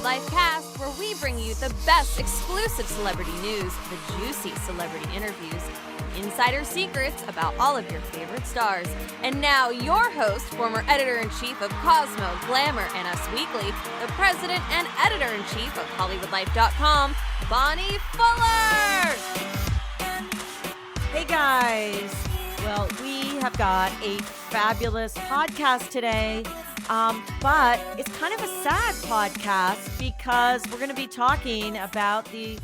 Hollywoodlife cast, where we bring you the best exclusive celebrity news, the juicy celebrity interviews, and insider secrets about all of your favorite stars. And now your host, former editor-in-chief of Cosmo, Glamour, and Us Weekly, the president and editor-in-chief of Hollywoodlife.com, Bonnie Fuller! Hey guys! Well, we have got a fabulous podcast today. But it's kind of a sad podcast because we're going to be talking about the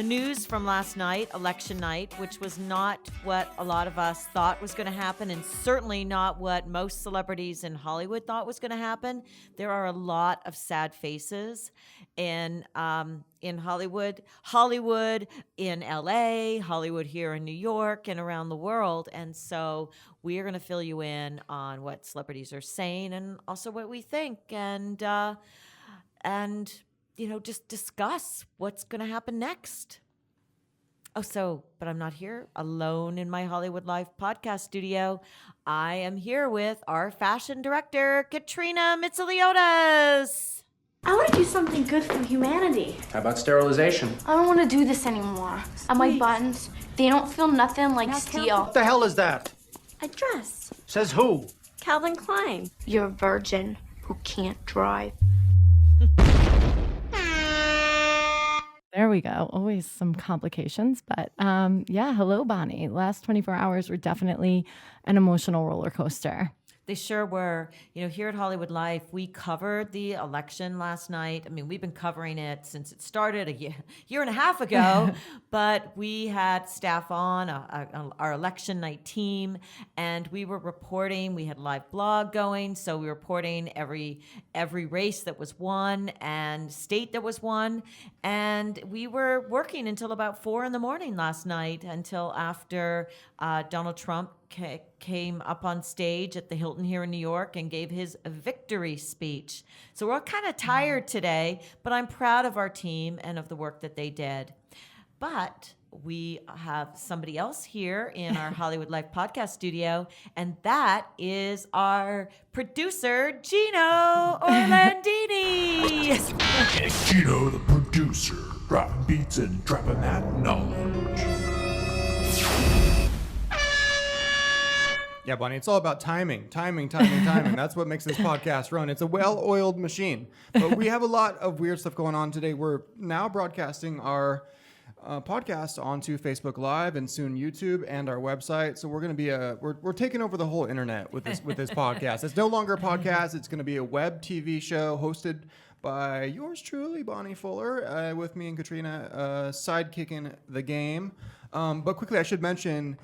news from last night, election night, which was not what a lot of us thought was going to happen, and certainly not what most celebrities in Hollywood thought was going to happen. There are a lot of sad faces in Hollywood, in LA, Hollywood here in New York, and around the world. And so we are going to fill you in on what celebrities are saying and also what we think, and just discuss what's going to happen next. But I'm not here alone in my Hollywood Life podcast studio. I am here with our fashion director, Katrina Mitzeliotis. I want to do something good for humanity. How about sterilization? I don't want to do this anymore. My buttons, they don't feel nothing like steel. What the hell is that? A dress. Says who? Calvin Klein. You're a virgin who can't drive. There we go. Always some complications, but hello, Bonnie. Last 24 hours were definitely an emotional roller coaster. They sure were. Here at Hollywood Life, we covered the election last night. I mean, we've been covering it since it started a year and a half ago, but we had staff on, our election night team, and we were reporting. We had live blog going, so we were reporting every race that was won and state that was won, and we were working until about 4 a.m. last night, until after Donald Trump came up on stage at the Hilton here in New York and gave his victory speech. So we're all kind of tired today, but I'm proud of our team and of the work that they did. But we have somebody else here in our Hollywood Life podcast studio, and that is our producer, Gino Orlandini. It's Gino, the producer, dropping beats and dropping that knowledge. Yeah, Bonnie, it's all about timing. That's what makes this podcast run. It's a well-oiled machine. But we have a lot of weird stuff going on today. We're now broadcasting our podcast onto Facebook Live and soon YouTube and our website. So we're going to be we're taking over the whole internet with this podcast. It's no longer a podcast. It's going to be a web TV show hosted by yours truly, Bonnie Fuller, with me and Katrina sidekicking the game. But quickly, I should mention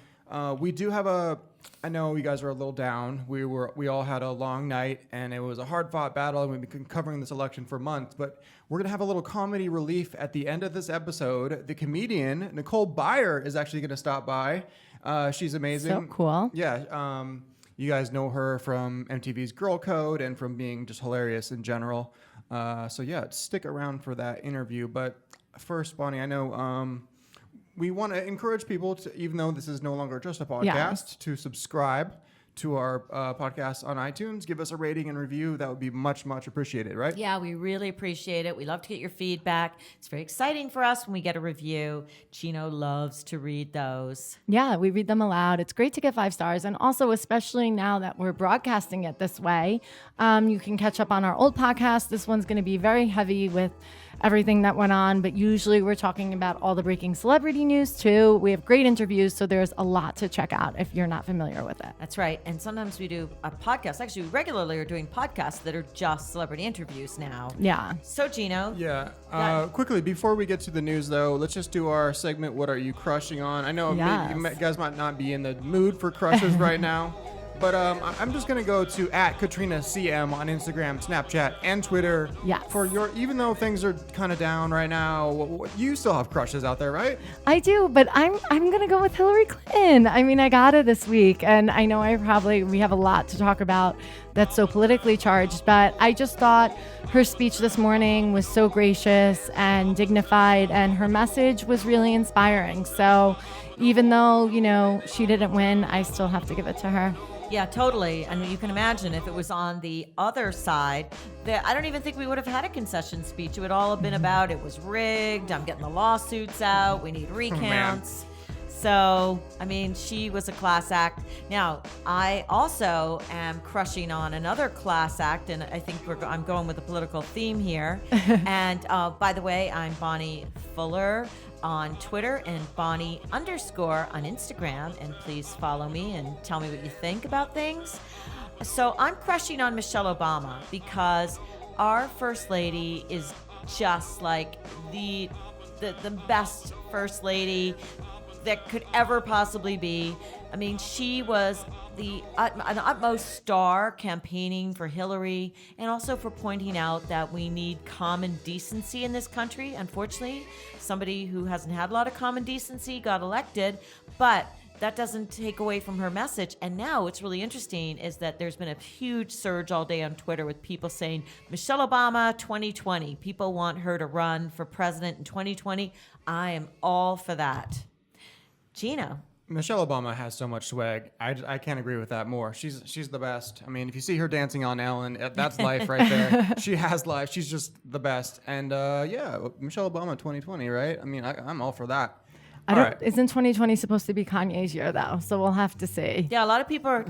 we do have I know you guys are a little down. We all had a long night, and it was a hard-fought battle, and we've been covering this election for months. But we're going to have a little comedy relief at the end of this episode. The comedian, Nicole Byer, is actually going to stop by. She's amazing. So cool. Yeah. You guys know her from MTV's Girl Code and from being just hilarious in general. Stick around for that interview. But first, Bonnie, I know... we want to encourage people to, even though this is no longer just a podcast, to subscribe to our podcast on iTunes. Give us a rating and review. That would be much, much appreciated, right? Yeah, we really appreciate it. We love to get your feedback. It's very exciting for us when we get a review. Gino loves to read those. Yeah, we read them aloud. It's great to get 5 stars. And also, especially now that we're broadcasting it this way, you can catch up on our old podcast. This one's going to be very heavy with everything that went on, but usually we're talking about all the breaking celebrity news too. We have great interviews, so there's a lot to check out if you're not familiar with it. That's right. And sometimes we do a podcast. Actually, we regularly are doing podcasts that are just celebrity interviews now. Yeah. So, Gino. Yeah. Quickly, before we get to the news, though, let's just do our segment, What Are You Crushing On? I know you guys might not be in the mood for crushes right now. But I'm just going to go to @KatrinaCM on Instagram, Snapchat, and Twitter. Yes. Even though things are kind of down right now, you still have crushes out there, right? I do, but I'm going to go with Hillary Clinton. I mean, I got her this week, and I know we have a lot to talk about that's so politically charged, but I just thought her speech this morning was so gracious and dignified, and her message was really inspiring. So even though, she didn't win, I still have to give it to her. Yeah, totally. And you can imagine if it was on the other side, that I don't even think we would have had a concession speech. It would all have been about it was rigged. I'm getting the lawsuits out. We need recounts. So, I mean, she was a class act. Now, I also am crushing on another class act, and I think I'm going with a political theme here. And by the way, I'm Bonnie Fuller on Twitter and Bonnie_ on Instagram. And please follow me and tell me what you think about things. So I'm crushing on Michelle Obama because our First Lady is just like the best First Lady that could ever possibly be. I mean, she was an utmost star campaigning for Hillary and also for pointing out that we need common decency in this country. Unfortunately, somebody who hasn't had a lot of common decency got elected, but that doesn't take away from her message. And now what's really interesting is that there's been a huge surge all day on Twitter with people saying, Michelle Obama 2020. People want her to run for president in 2020. I am all for that. Gino. Michelle Obama has so much swag. I can't agree with that more. She's the best. I mean, if you see her dancing on Ellen, that's life right there. She has life. She's just the best. And yeah, Michelle Obama 2020, right? I mean, I'm all for that. Isn't 2020 supposed to be Kanye's year though? So we'll have to see. Yeah, a lot of people are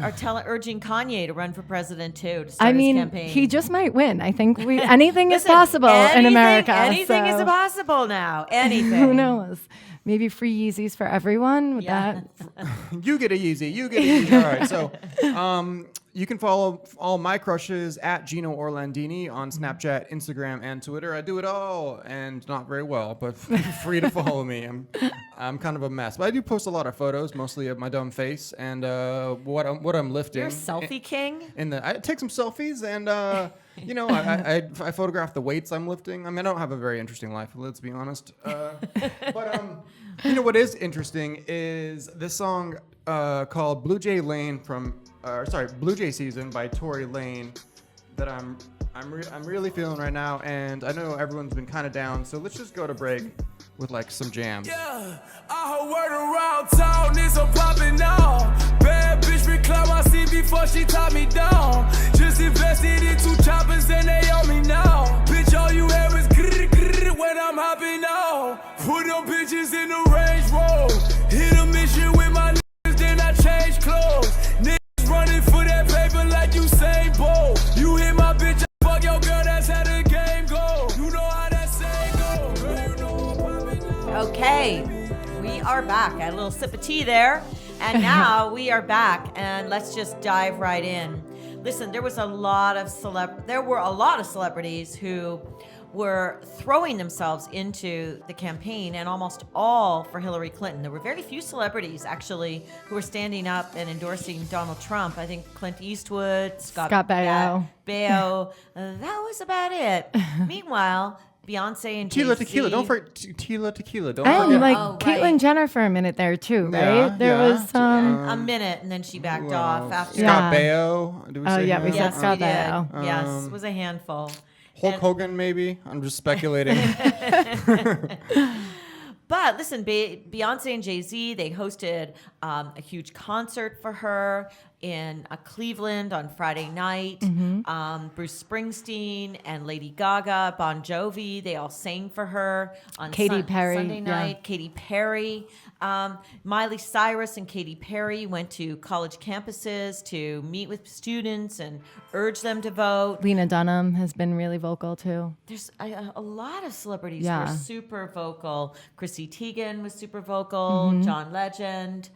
urging Kanye to run for president too. To start his campaign. He just might win. I think anything is possible in America. Anything is possible now. Anything. Who knows? Maybe free Yeezys for everyone. With that, you get a Yeezy. You get a Yeezy. All right. So, you can follow all my crushes at Gino Orlandini on Snapchat, Instagram, and Twitter. I do it all, and not very well, but feel free to follow me. I'm kind of a mess, but I do post a lot of photos, mostly of my dumb face and what I'm lifting. You're a selfie king. I take some selfies, and I photograph the weights I'm lifting. I mean, I don't have a very interesting life, let's be honest. But what is interesting is this song called Blue Jay Season by Tory Lane that I'm really feeling right now, and I know everyone's been kind of down, so let's just go to break with like some jams. Yeah, I heard word around town, it's a poppin' now. Bad bitch recline my seat before she top me down. Just invested in 2 choppers and they on me now. Bitch, all you hear is grrr, grrr when I'm hopping out. Put them bitches in the Range Rover. Hit a mission with my niggas, then I change clothes. Niggas running for that paper like Usain Bolt. You hit my bitch, I fuck your girl, that's how the game go. You know how that saying go. Girl, you know I'm popping out. Okay, we are back. I had a little sip of tea there, and now we are back, and let's just dive right in. Listen, there were a lot of celebrities who were throwing themselves into the campaign, and almost all for Hillary Clinton. There were very few celebrities, actually, who were standing up and endorsing Donald Trump. I think Clint Eastwood, Scott Baio. That was about it. Meanwhile, Beyonce and Tila Jay-Z. Tequila. Don't forget Tila Tequila. Don't and forget. like Oh, Caitlyn right. Jenner for a minute there too, right? Yeah, There yeah. was some. a minute, and then she backed off after. Scott Yeah. Baio. Did we say yeah, we him? said Yes, Scott we did. Baio. Yes, it was a handful. Hulk Hogan, maybe. I'm just speculating. But listen, Beyonce and Jay-Z, they hosted a huge concert for her in Cleveland on Friday night. Bruce Springsteen and Lady Gaga, Bon Jovi, they all sang for her on Katy Perry, Sunday night. yeah. Katy Perry. Miley Cyrus and Katy Perry went to college campuses to meet with students and urge them to vote. Lena Dunham has been really vocal too. There's a lot of celebrities who Yeah. are super vocal. Chrissy Teigen was super vocal, John Legend,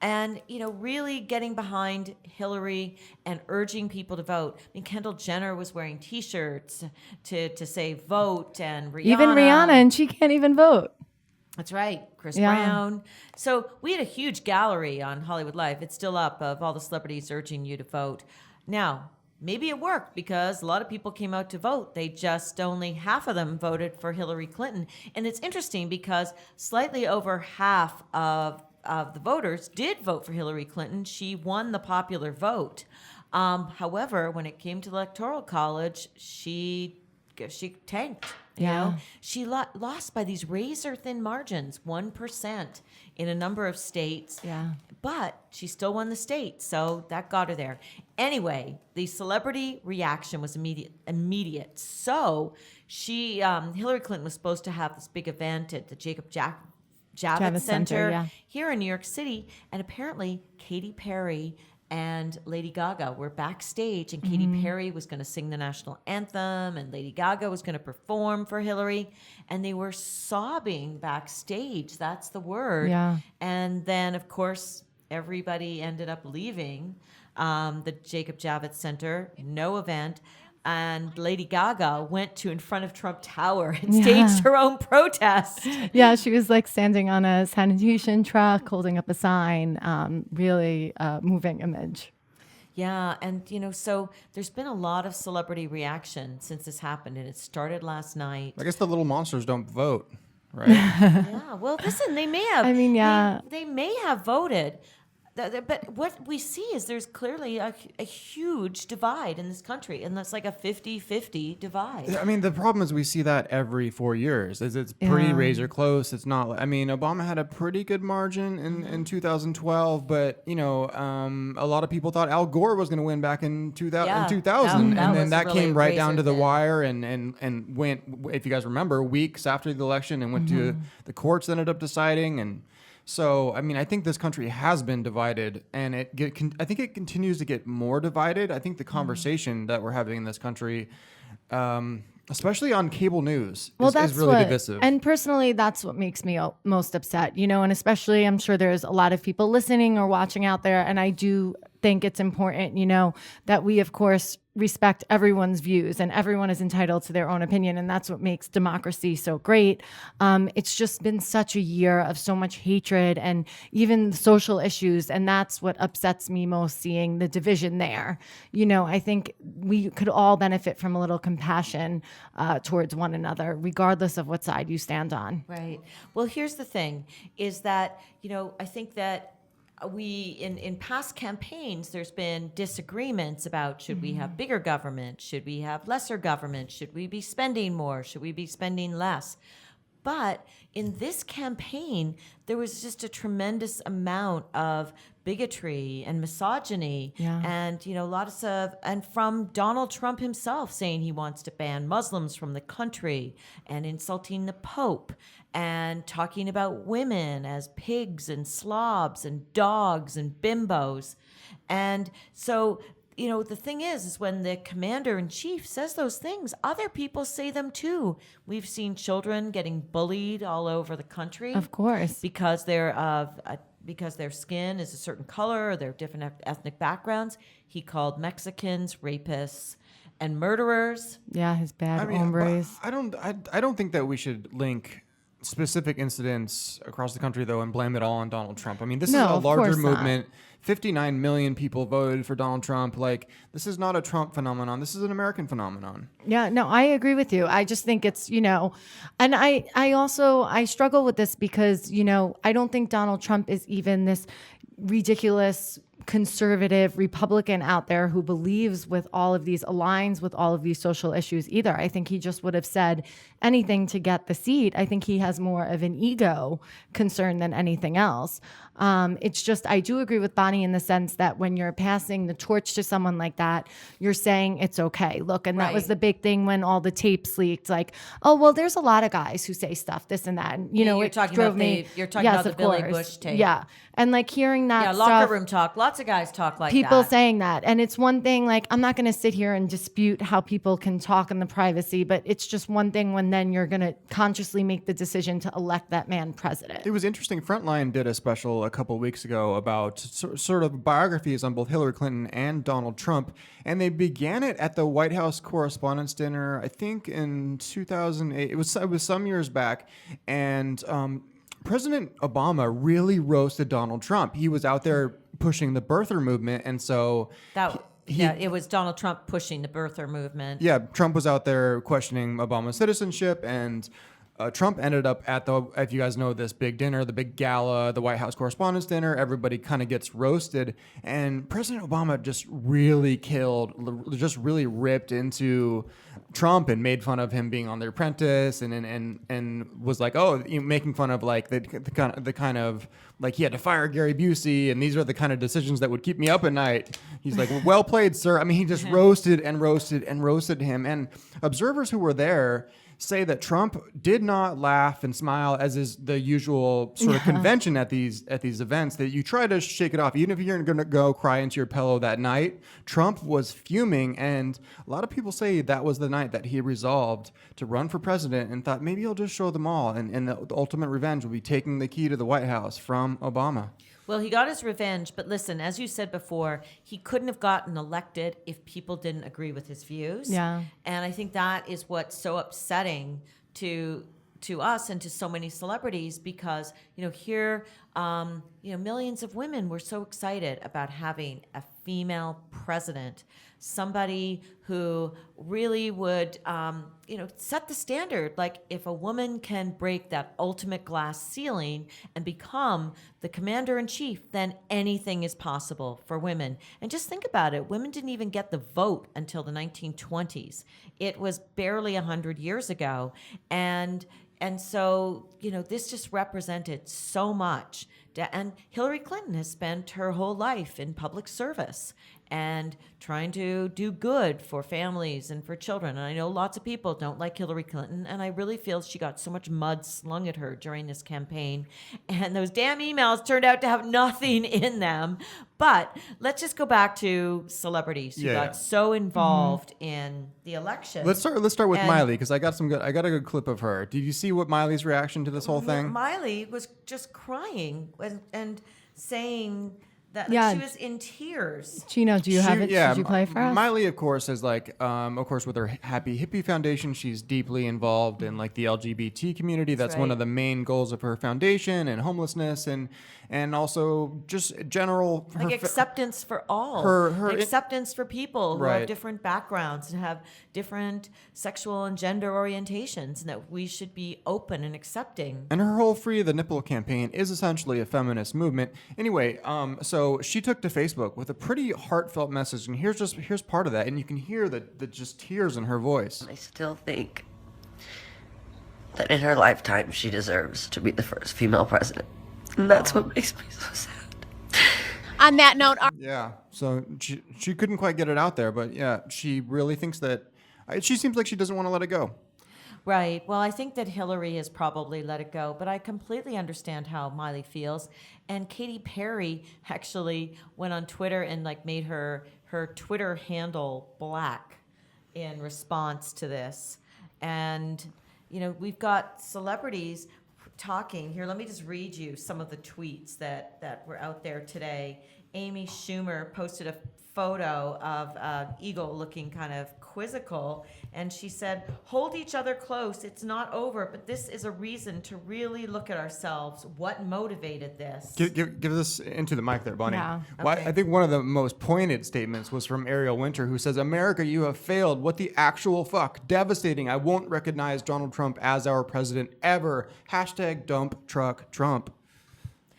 and really getting behind Hillary and urging people to vote. I mean, Kendall Jenner was wearing T-shirts to say vote, and Rihanna. Even Rihanna, and she can't even vote. That's right, Chris Yeah. Brown. So we had a huge gallery on Hollywood Life. It's still up, of all the celebrities urging you to vote. Now, maybe it worked because a lot of people came out to vote. They just only half of them voted for Hillary Clinton. And it's interesting because slightly over half of the voters did vote for Hillary Clinton. She won the popular vote. However, when it came to the Electoral College, she tanked. You Yeah. know, she lost by these razor thin margins, 1% in a number of states. Yeah. But she still won the state, so that got her there. Anyway, the celebrity reaction was immediate. So Hillary Clinton was supposed to have this big event at the Javits Javits Center, yeah. here in New York City, and apparently Katy Perry and Lady Gaga were backstage, and Katy Perry was going to sing the national anthem, and Lady Gaga was going to perform for Hillary, and they were sobbing backstage. That's the word. Yeah. And then, of course, everybody ended up leaving the Jacob Javits Center, no event. And Lady Gaga went to in front of Trump Tower and staged her own protest. Yeah, she was like standing on a sanitation truck, holding up a sign, really moving image. Yeah, and so there's been a lot of celebrity reaction since this happened, and it started last night. I guess the little monsters don't vote, right? Yeah, well, listen, they may have. I mean, yeah. They may have voted. But what we see is there's clearly a huge divide in this country, and that's like a 50-50 divide. I mean, the problem is we see that every 4 years. It's pretty razor close. It's not. I mean, Obama had a pretty good margin in 2012, but a lot of people thought Al Gore was going to win back in 2000, that and then was that really came right down to the razor-thin. wire and went. If you guys remember, weeks after the election, and went to the courts, ended up deciding and. So, I mean, I think this country has been divided, and I think it continues to get more divided. I think the conversation that we're having in this country, especially on cable news, is really divisive. And personally, that's what makes me most upset, and especially I'm sure there's a lot of people listening or watching out there, and I do think it's important, that we, of course, respect everyone's views, and everyone is entitled to their own opinion, and that's what makes democracy so great. It's just been such a year of so much hatred and even social issues, and that's what upsets me most, seeing the division there. I think we could all benefit from a little compassion towards one another, regardless of what side you stand on. Right. Well, here's the thing, is that, I think that we in past campaigns, there's been disagreements about should we have bigger government, should we have lesser government, should we be spending more, should we be spending less. But in this campaign, there was just a tremendous amount of bigotry and misogyny, and lots of, and from Donald Trump himself saying he wants to ban Muslims from the country, and insulting the Pope, and talking about women as pigs and slobs and dogs and bimbos. And so, the thing is when the commander-in-chief says those things, other people say them too. We've seen children getting bullied all over the country. Of course. Because because their skin is a certain color, or their different ethnic backgrounds. He called Mexicans rapists and murderers. Yeah, his bad hombres. I don't think that we should link specific incidents across the country, though, and blame it all on Donald Trump. I mean, this is a larger movement. 59 million people voted for Donald Trump. Like, this is not a Trump phenomenon. This is an American phenomenon. Yeah, no, I agree with you. I just think it's, and I struggle with this because, I don't think Donald Trump is even this ridiculous conservative Republican out there who believes with all of these, aligns with all of these social issues either. I think he just would have said anything to get the seat. I think he has more of an ego concern than anything else. It's just, I do agree with Bonnie in the sense that when you're passing the torch to someone like that, you're saying it's okay. Look, and that was the big thing when all the tapes leaked, like, oh, well, there's a lot of guys who say stuff, this and that. And, you're talking about the Billy Bush tape. Yeah. And like hearing that locker stuff, room talk. Lots of guys talk like people that. saying that. And it's one thing, like, I'm not going to sit here and dispute how people can talk in the privacy, but it's just one thing when then you're going to consciously make the decision to elect that man president. It was interesting. Frontline did a special a couple of weeks ago about sort of biographies on both Hillary Clinton and Donald Trump. And they began it at the White House Correspondents' Dinner, I think in 2008. It was some years back. And President Obama really roasted Donald Trump. He was out there pushing the birther movement. And so... it was Donald Trump pushing the birther movement. Yeah, Trump was out there questioning Obama's citizenship, and Trump ended up at if you guys know, this big dinner, the big gala, the White House Correspondents' Dinner. Everybody kind of gets roasted, and President Obama just really ripped into Trump and made fun of him being on The Apprentice and was like, oh, making fun of like the kind of like he had to fire Gary Busey and these are the kind of decisions that would keep me up at night. He's like, well played, sir. I mean, he just roasted him. And observers who were there say that Trump did not laugh and smile as is the usual sort of convention at these events, that you try to shake it off. Even if you're going to go cry into your pillow that night, Trump was fuming. And a lot of people say that was the night that he resolved to run for president and thought maybe he'll just show them all. And the ultimate revenge will be taking the key to the White House from Obama. Well, he got his revenge, but listen, as you said before, he couldn't have gotten elected if people didn't agree with his views. Yeah. And I think that is what's so upsetting to us and to so many celebrities, because, here, millions of women were so excited about having a female president, somebody who really would, set the standard. Like, if a woman can break that ultimate glass ceiling and become the commander-in-chief, then anything is possible for women. And just think about it. Women didn't even get the vote until the 1920s. It was barely 100 years ago. And so, this just represented so much. And Hillary Clinton has spent her whole life in public service and trying to do good for families and for children. And I know lots of people don't like Hillary Clinton, and I really feel she got so much mud slung at her during this campaign. And those damn emails turned out to have nothing in them. But let's just go back to celebrities who got so involved in the election. Let's start with Miley, because I got a good clip of her. Did you see what Miley's reaction to this whole thing? Miley was just crying and saying that she was in tears. Gino, do you have it? Yeah, Did you play for us? Miley, of course, is like, with her Happy Hippie Foundation, she's deeply involved in like the LGBT community. That's one of the main goals of her foundation, and homelessness, and also just general acceptance for all, acceptance for people who have different backgrounds and have different sexual and gender orientations, and that we should be open and accepting. And her whole Free the Nipple campaign is essentially a feminist movement. Anyway, so she took to Facebook with a pretty heartfelt message, and here's part of that, and you can hear the just tears in her voice. I still think that in her lifetime she deserves to be the first female president. And that's what makes me so sad. On that note, So she couldn't quite get it out there, but yeah, she really thinks that she seems like she doesn't want to let it go. Right. Well, I think that Hillary has probably let it go, but I completely understand how Miley feels. And Katy Perry actually went on Twitter and made her Twitter handle black in response to this. And we've got celebrities talking here. Let me just read you some of the tweets that were out there today. Amy Schumer posted a photo of an eagle looking kind of quizzical, and she said, "Hold each other close. It's not over, but this is a reason to really look at ourselves. What motivated this?" Give this into the mic there, Bonnie. Yeah. Okay. I think one of the most pointed statements was from Ariel Winter, who says, "America, you have failed. What the actual fuck? Devastating. I won't recognize Donald Trump as our president ever. # dump truck Trump."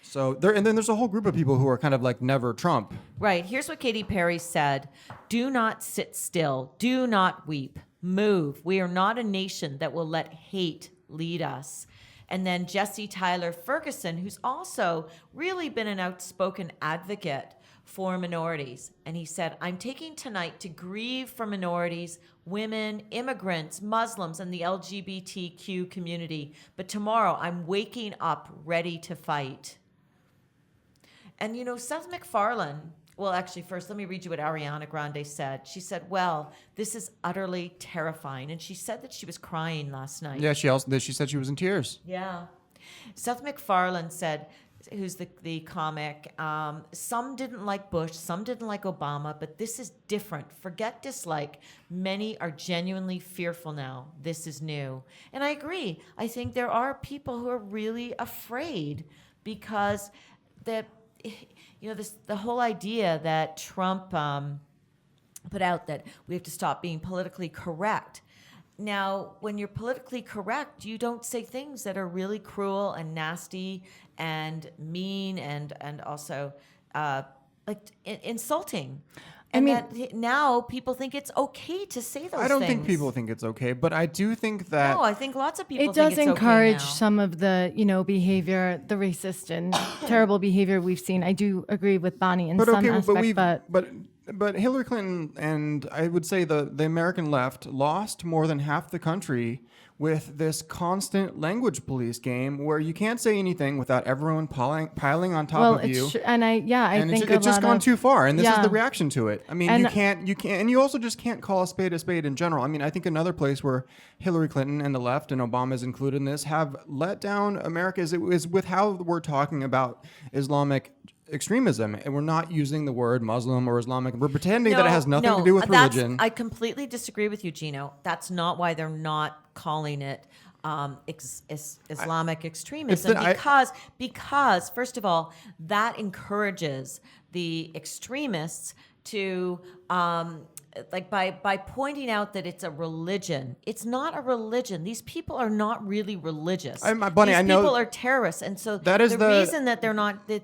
So and then there's a whole group of people who are kind of like never Trump. Right. Here's what Katy Perry said. "Do not sit still. Do not weep. Move. We are not a nation that will let hate lead us." And then Jesse Tyler Ferguson, who's also really been an outspoken advocate for minorities. And he said, "I'm taking tonight to grieve for minorities, women, immigrants, Muslims, and the LGBTQ community. But tomorrow I'm waking up ready to fight." And Seth MacFarlane, well, actually, first, let me read you what Ariana Grande said. She said, "Well, this is utterly terrifying." And she said that she was crying last night. Yeah, she said she was in tears. Yeah. Seth MacFarlane said, who's the comic, "Some didn't like Bush, some didn't like Obama, but this is different. Forget dislike. Many are genuinely fearful now. This is new." And I agree. I think there are people who are really afraid because the whole idea that Trump put out, that we have to stop being politically correct. Now, when you're politically correct, you don't say things that are really cruel and nasty and mean and also insulting. And now people think it's okay to say those things. I don't think people think it's okay, but I do think that... No, I think lots of people It think does it's encourage okay now. some of the, behavior, the racist and terrible behavior we've seen. I do agree with Bonnie in some aspect, but Hillary Clinton and I would say the American left lost more than half the country with this constant language police game where you can't say anything without everyone piling on top of you. I think it's just gone too far, and this is the reaction to it. I mean, And- you can't, and you also just can't call a spade in general. I mean, I think another place where Hillary Clinton and the left and Obama is included in this have let down America is with how we're talking about Islamic extremism, and we're not using the word Muslim or Islamic. We're pretending that it has nothing to do with religion. I completely disagree with you, Gino. That's not why they're not calling it Islamic extremism, because first of all, that encourages the extremists to by pointing out that it's a religion. It's not a religion. These people are not really religious. Bunny, These I know people are terrorists, and so that is the reason that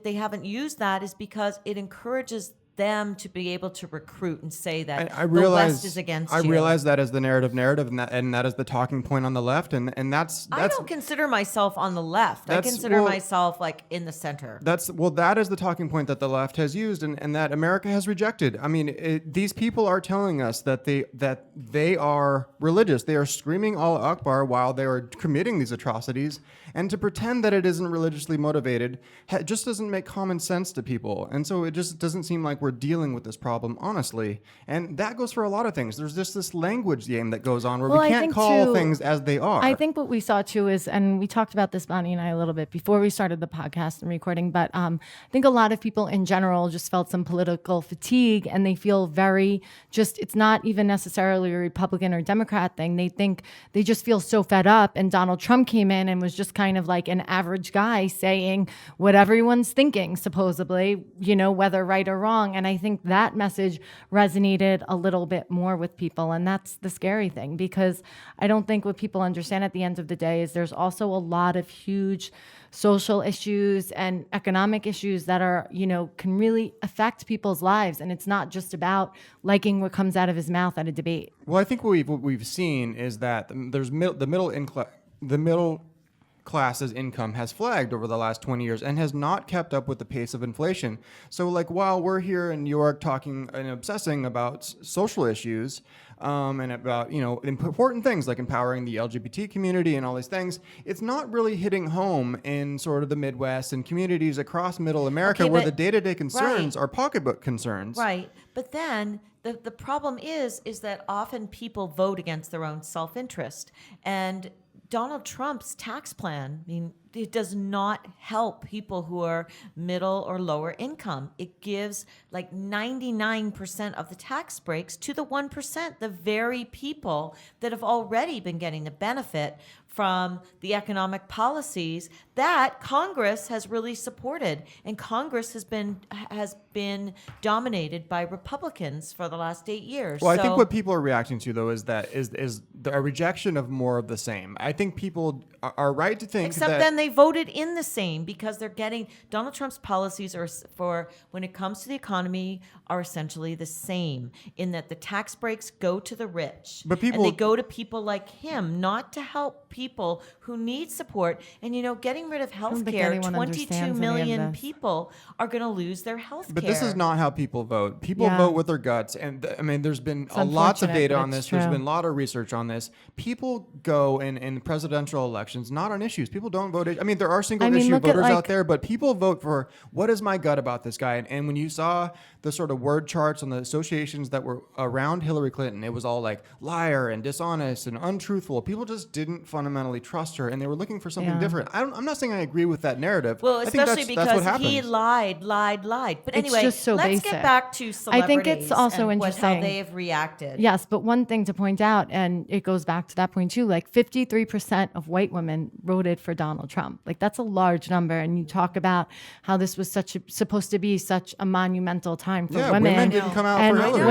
they haven't used that is because it encourages them to be able to recruit and say that the West is against you. I realize that is the narrative, and that is the talking point on the left, and that's I don't consider myself on the left. I consider myself like in the center. That is the talking point that the left has used, and that America has rejected. I mean, these people are telling us that they are religious. They are screaming Allah Akbar while they are committing these atrocities, and to pretend that it isn't religiously motivated just doesn't make common sense to people, and so it just doesn't seem like we're dealing with this problem honestly. And that goes for a lot of things. There's just this language game that goes on where we can't call things as they are. I think what we saw too is, and we talked about this, Bonnie and I, a little bit before we started the podcast and recording, but I think a lot of people in general just felt some political fatigue, and they feel it's not even necessarily a Republican or Democrat thing. They just feel so fed up, and Donald Trump came in and was just kind of like an average guy saying what everyone's thinking, supposedly, whether right or wrong. And I think that message resonated a little bit more with people. And that's the scary thing, because I don't think what people understand at the end of the day is there's also a lot of huge social issues and economic issues that are, can really affect people's lives. And it's not just about liking what comes out of his mouth at a debate. Well, I think what we've seen is that there's the middle class's income has flagged over the last 20 years and has not kept up with the pace of inflation. So while we're here in New York talking and obsessing about social issues and about, important things like empowering the LGBT community and all these things, it's not really hitting home in sort of the Midwest and communities across middle America where the day-to-day concerns are pocketbook concerns. Right. But then the problem is that often people vote against their own self-interest. And Donald Trump's tax plan, it does not help people who are middle or lower income. It gives 99% of the tax breaks to the 1%, the very people that have already been getting the benefit from the economic policies that Congress has really supported. And Congress has been dominated by Republicans for the last 8 years. Well, I think what people are reacting to, though, is a rejection of more of the same. I think people are right to think Except then they voted in the same, because they're getting Donald Trump's policies for when it comes to the economy are essentially the same, in that the tax breaks go to the rich, and they go to people like him, not to help people who need support. And getting rid of health care, 22 million people are going to lose their health care. But this is not how people vote. People vote with their guts, and there's been lots of data on this. There's been a lot of research on this. People go in presidential elections not on issues. People don't vote. There are single issue voters out there, but people vote for what is my gut about this guy. And when you saw the sort of word charts on the associations that were around Hillary Clinton, it was all like liar and dishonest and untruthful. People just didn't fundamentally trust her, and they were looking for something different. I'm not saying I agree with that narrative. Well, I think especially that's what because happens. he lied. But anyway, just so let's basic. get back to celebrities. I think it's also and interesting how they have reacted. Yes, but one thing to point out, and it goes back to that point too, 53% of white women voted for Donald Trump. That's a large number. And you talk about how this was supposed to be such a monumental time for women. Women didn't come out and for Hillary.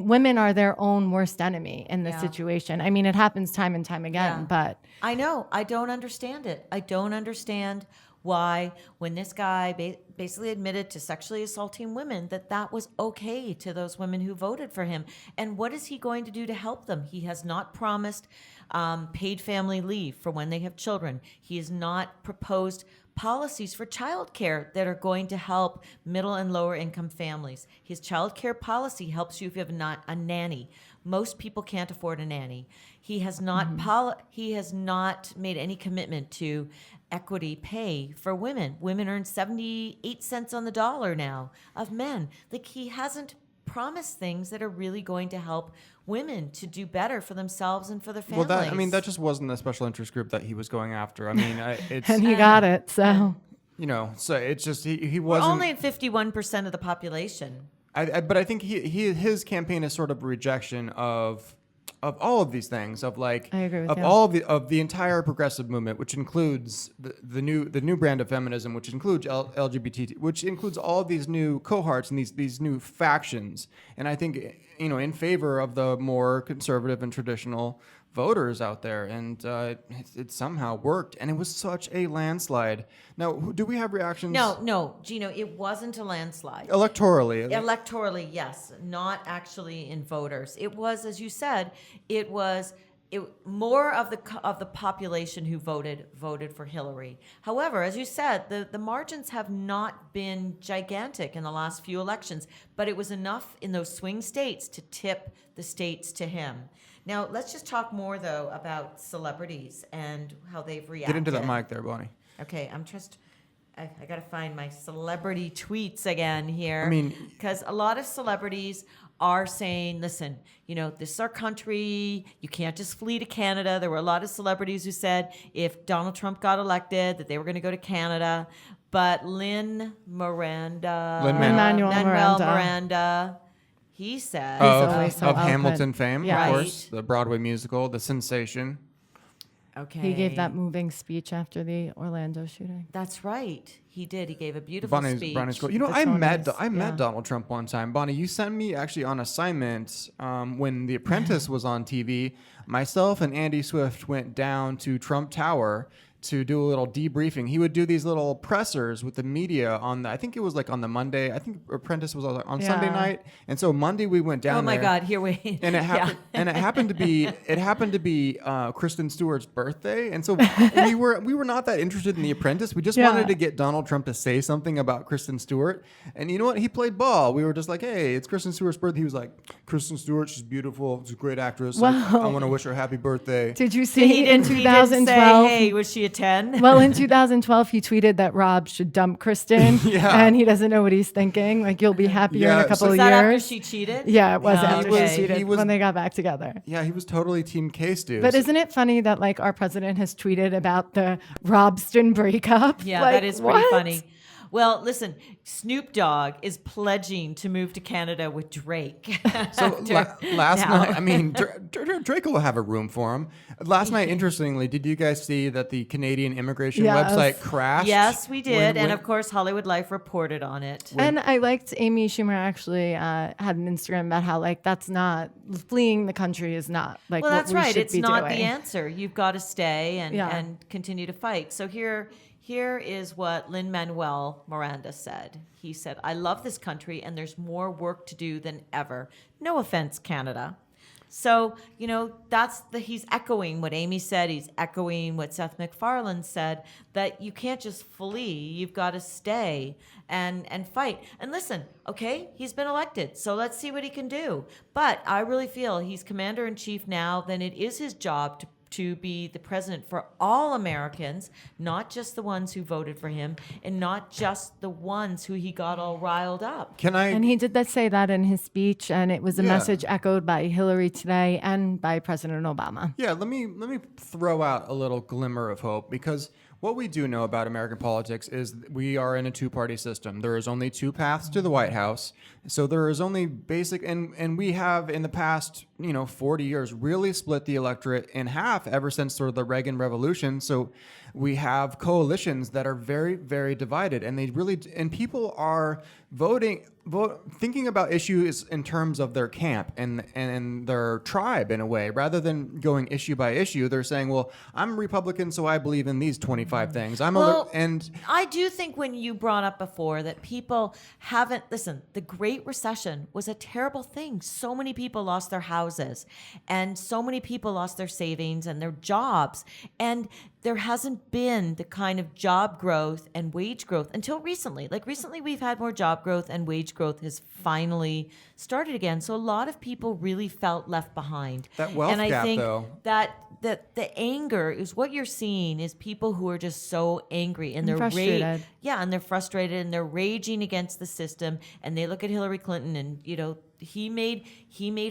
Women are their own worst enemy in this situation. It happens time and time again, but I know. I don't understand it. I don't understand why, when this guy basically admitted to sexually assaulting women, that was okay to those women who voted for him. And what is he going to do to help them? He has not promised paid family leave for when they have children. He has not proposed policies for childcare that are going to help middle and lower income families. His childcare policy helps you if you have a nanny. Most people can't afford a nanny. He has not he has not made any commitment to equity pay for women. Women earn 78 cents on the dollar now of men. Like, he hasn't promised things that are really going to help women to do better for themselves and for their families. Well, that just wasn't the special interest group that he was going after. I mean, it's And he got it, so. So it's just he We're wasn't only at 51% of the population. but I think his campaign is sort of a rejection of all of these things, of like I agree with of you. all of the entire progressive movement, which includes the new brand of feminism, which includes LGBT, which includes all of these new cohorts and these new factions. And I think, in favor of the more conservative and traditional voters out there, and it somehow worked, and it was such a landslide. Now, do we have reactions? No, Gino, it wasn't a landslide. Electorally, Yes, not actually in voters. It was, as you said, more of the population who voted for Hillary. However, as you said, the margins have not been gigantic in the last few elections, but it was enough in those swing states to tip the states to him. Now, let's just talk more, though, about celebrities and how they've reacted. get into that mic there, Bonnie. Okay, I got to find my celebrity tweets again here. I mean, because a lot of celebrities are saying, listen, this is our country. You can't just flee to Canada. There were a lot of celebrities who said if Donald Trump got elected, that they were going to go to Canada. But Lin-Manuel Miranda, he said, always so of eloquent. Hamilton fame, Yeah. of course, the Broadway musical, the sensation. okay, He gave that moving speech after the Orlando shooting. That's right. He did. He gave a beautiful speech. Bonnie's cool. The I met Tonys, Donald Trump one time. Bonnie, you sent me actually on assignment when The Apprentice was on TV. Myself and Andy Swift went down to Trump Tower to do a little debriefing. He would do these little pressers with the media I think it was like on the Monday. I think Apprentice was on Sunday night, and so Monday we went down. Oh my there, God! Here we. And it happened. And it happened to be Kristen Stewart's birthday, and so we were not that interested in The Apprentice. We just wanted to get Donald Trump to say something about Kristen Stewart, and you know what? He played ball. We were just like, hey, it's Kristen Stewart's birthday. He was like, Kristen Stewart, she's beautiful. She's a great actress. Wow. I want to wish her happy birthday. Did you see in He didn't 2012? say, hey, was she a 10? Well, in 2012, he tweeted that Rob should dump Kristen, and he doesn't know what he's thinking. Like, you'll be happier in a couple was of that after years. she cheated? Yeah, it was Oh, after okay. she cheated He was- when they got back together. Yeah, he was totally Team Case, dude. But isn't it funny that like our president has tweeted about the Robston breakup? Yeah, Like, that is pretty what? funny. Well, listen, Snoop Dogg is pledging to move to Canada with Drake. So last night, I mean, Drake will have a room for him. Last night, interestingly, did you guys see that the Canadian immigration Yes. website crashed? Yes, we did. When- And of course, Hollywoodlife reported on it. And I liked Amy Schumer actually had an Instagram about how like that's not fleeing the country is not like Well, what that's we right. should It's be not doing. the answer. You've got to stay and, Yeah. and continue to fight. So here is what Lin-Manuel Miranda said. He said, I love this country and there's more work to do than ever. No offense, Canada. So, he's echoing what Amy said. He's echoing what Seth MacFarlane said, that you can't just flee. You've got to stay and fight. And listen, okay, he's been elected, so let's see what he can do. But I really feel he's commander-in-chief now, then it is his job to be the president for all Americans, not just the ones who voted for him and not just the ones who he got all riled up. And he did say that in his speech, and it was a Yeah. message echoed by Hillary today and by President Obama. Yeah, let me throw out a little glimmer of hope, because what we do know about American politics is we are in a two-party system. There is only two paths to the White House. So there is only and we have in the past, 40 years really split the electorate in half ever since sort of the Reagan Revolution. So we have coalitions that are very, very divided, and people are thinking about issues in terms of their camp and their tribe in a way, rather than going issue by issue. They're saying, well, I'm Republican, so I believe in these 25 things. I do think when you brought up before that people haven't, listen, the Great Recession was a terrible thing. So many people lost their houses and so many people lost their savings and their jobs. And there hasn't been the kind of job growth and wage growth until recently. Like recently, we've had more job growth and wage growth has finally started again. So a lot of people really felt left behind. That wealth and I gap, think though. that the anger is what you're seeing is people who are just so angry and they're frustrated. and they're frustrated and they're raging against the system. And they look at Hillary Clinton and, you know, he made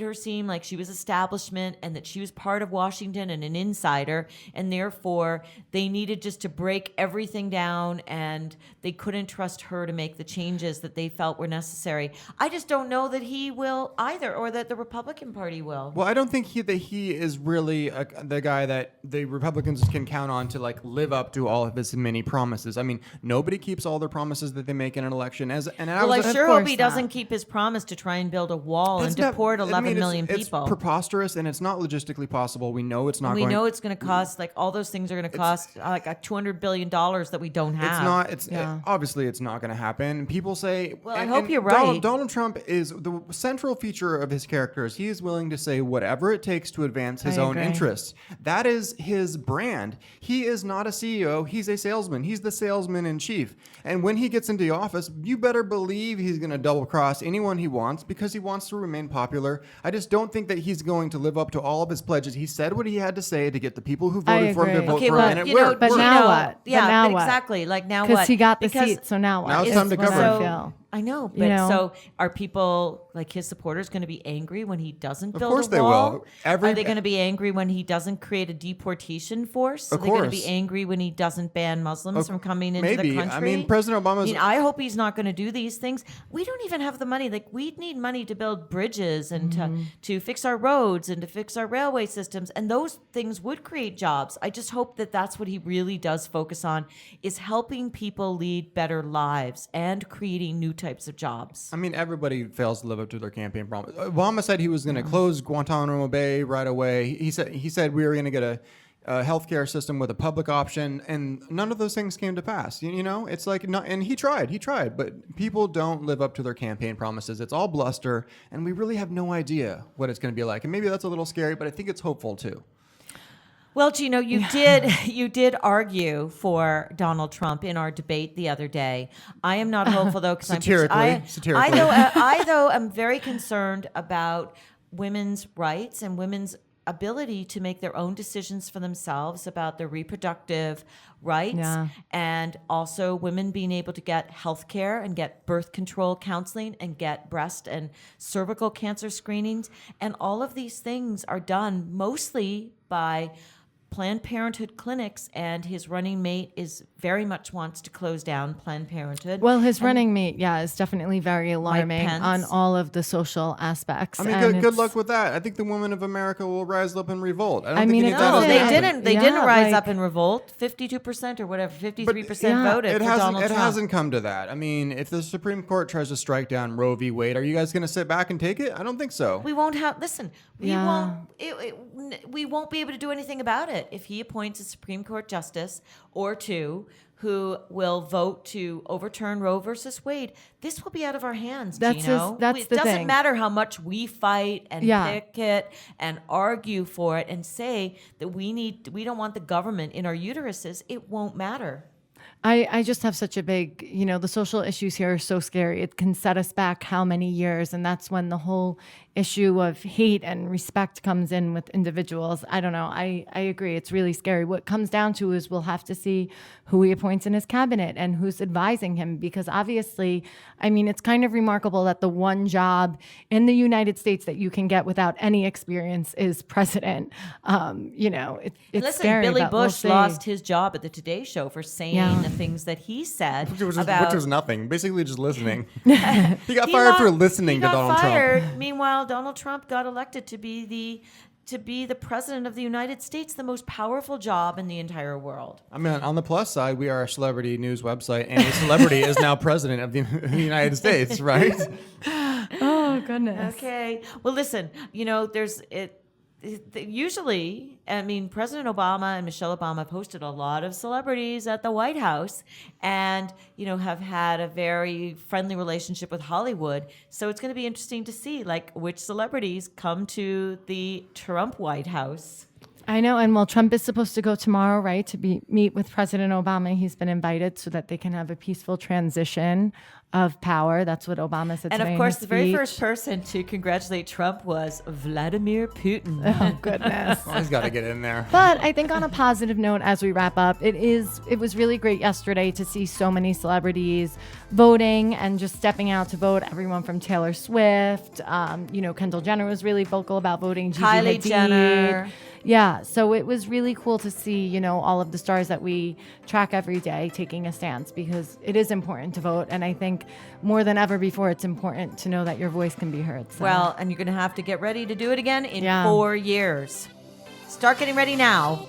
her seem like she was establishment and that she was part of Washington and an insider, and therefore they needed just to break everything down and they couldn't trust her to make the changes that they felt were necessary. I just don't know that he will either, or that the Republican Party will. Well, I don't think that he is really the guy that the Republicans can count on to like live up to all of his many promises. I mean, nobody keeps all their promises that they make in an election. I sure hope he doesn't keep his promise to try and build a wall and deport 11 million people. It's preposterous and it's not logistically possible. We know it's not. We know it's going to cost like all those things are going to cost like a $200 billion that we don't have. Obviously it's not going to happen. People say. Well, I hope you're right. Donald Trump is the central feature of his characters. He is willing to say whatever it takes to advance his own interests. That is his brand. He is not a CEO. He's a salesman. He's the salesman in chief. And when he gets into office, you better believe he's going to double cross anyone he wants because he wants to remain popular. I just don't think that he's going to live up to all of his pledges. He said what he had to say to get the people who voted for him to vote for him, and it worked. But now what? Yeah, now what? exactly. Like now what? Because he got the seat, so now what? Now it's time to cover. I know, but so are people like his supporters going to be angry when he doesn't build a wall? Of course they will. Are they going to be angry when he doesn't create a deportation force? Are they going to be angry when he doesn't ban Muslims from coming into the country? I mean, President Obama's... I hope he's not going to do these things. We don't even have the money. Like, we need money to build bridges and to fix our roads and to fix our railway systems. And those things would create jobs. I just hope that that's what he really does focus on, is helping people lead better lives and creating new types of jobs. I mean, everybody fails to live up to their campaign promise. Obama said he was going to close Guantanamo Bay right away. He said we were going to get a healthcare system with a public option, and none of those things came to pass. You know, it's like and he tried, but people don't live up to their campaign promises. It's all bluster, and we really have no idea what it's going to be like. And maybe that's a little scary, but I think it's hopeful too. Well, Gino, you did argue for Donald Trump in our debate the other day. I am not hopeful though, because satirically. I though am very concerned about women's rights and women's ability to make their own decisions for themselves about their reproductive rights, and also women being able to get health care and get birth control counseling and get breast and cervical cancer screenings. And all of these things are done mostly by Planned Parenthood clinics, and his running mate is very much wants to close down Planned Parenthood. Well, his running mate, is definitely very alarming on all of the social aspects. I mean, good luck with that. I think the women of America will rise up and revolt. They didn't rise up and revolt. 52% or whatever, 53% voted for Donald Trump. It hasn't come to that. I mean, if the Supreme Court tries to strike down Roe v. Wade, are you guys going to sit back and take it? I don't think so. We won't have. Listen, we won't be able to do anything about it. If he appoints a Supreme Court justice or two who will vote to overturn Roe versus Wade, this will be out of our hands, Gino. It doesn't matter how much we fight and picket and argue for it and say that we don't want the government in our uteruses. It won't matter. I just have such a big, the social issues here are so scary. It can set us back how many years? And that's when the whole issue of hate and respect comes in with individuals. I don't know. I agree. It's really scary. What comes down to is we'll have to see who he appoints in his cabinet and who's advising him, because obviously, I mean, it's kind of remarkable that the one job in the United States that you can get without any experience is president. It's scary. Billy Bush lost his job at the Today Show for saying the things that he said, which was nothing, basically just listening. He got fired for listening to Donald Trump. Meanwhile, Donald Trump got elected to be to be the president of the United States, the most powerful job in the entire world. I mean, on the plus side, we are a celebrity news website, and a celebrity is now president of the United States, right? Oh, goodness. Okay. Well, listen, usually, I mean, President Obama and Michelle Obama have hosted a lot of celebrities at the White House and, have had a very friendly relationship with Hollywood. So it's going to be interesting to see, which celebrities come to the Trump White House. I know. And Trump is supposed to go tomorrow, right, to meet with President Obama. He's been invited so that they can have a peaceful transition of power. That's what Obama said And today of course, in his the very speech. first person to congratulate Trump was Vladimir Putin. Oh, goodness. Always got to get in there. But I think on a positive note, as we wrap up, it was really great yesterday to see so many celebrities voting and just stepping out to vote. Everyone from Taylor Swift, Kendall Jenner was really vocal about voting. Gigi Kylie Hadid. Jenner. Yeah, so it was really cool to see, all of the stars that we track every day taking a stance, because it is important to vote. And I think more than ever before, it's important to know that your voice can be heard. So. Well, and you're going to have to get ready to do it again in Yeah. 4 years. Start getting ready now.